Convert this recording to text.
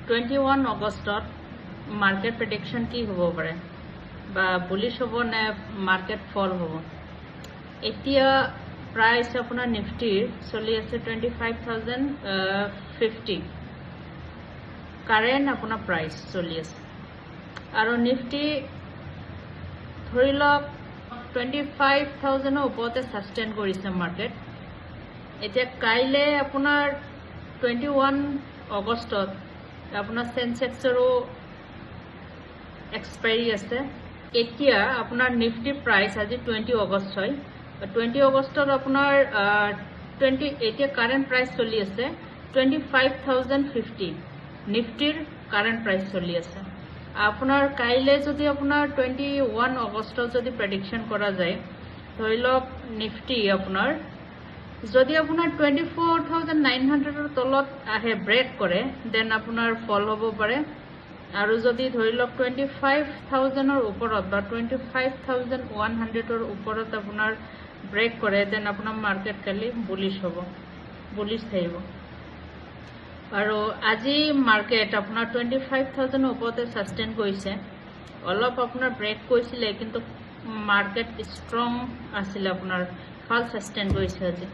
21 আগষ্টত market prediction কি হব পারে বা বুলিশ হব না মার্কেট ফল হব এতিয়া প্রাইস আপনার নিফটির চলি আছে 25,050 কারেন্ট আপনার প্রাইস চলি আছে আর নিফটি ধরি লওক 25,000 ওপৰতে সাস্টেইন কৰিছে মাৰ্কেট এতিয়া কাইলে আপনাৰ 21 আগষ্টত আপনাৰ সেন্সেক্সৰো এক্সপায়ারি আছে এতিয়া আপনার নিফটি প্রাইস আজি 20 আগস্ট হয় 20 আগস্টত আপনার 20 এতিয়া কারেন্ট প্রাইস চলি আছে 25,050 নিফটির কারেন্ট প্রাইস চলি আছে আপনার কাইলে যদি আপনার 21 আগস্টত যদি প্রেডিকশন করা যায় ধৰি লওক নিফটি আপনাৰ যদি আপনাৰ 24,900 তলত আহে ব্ৰেক কৰে দেন আপনাৰ ফল হব পাৰে আৰ যদি ধৰি লওক 25,000 উপৰত বা 25,100 উপৰত আপনার ব্রেক করে দেন আপনার মার্কেট কালি বুলিশ হব বুলিশ থাকিব আর আজি মার্কেট আপনার 25,000 উপরতে সাস্টেইন করেছে অলপ আপনার ব্রেক করেছিল কিন্তু মার্কেট স্ট্রং আছিল আপনার ভাল সাস্টেইন করেছে আজি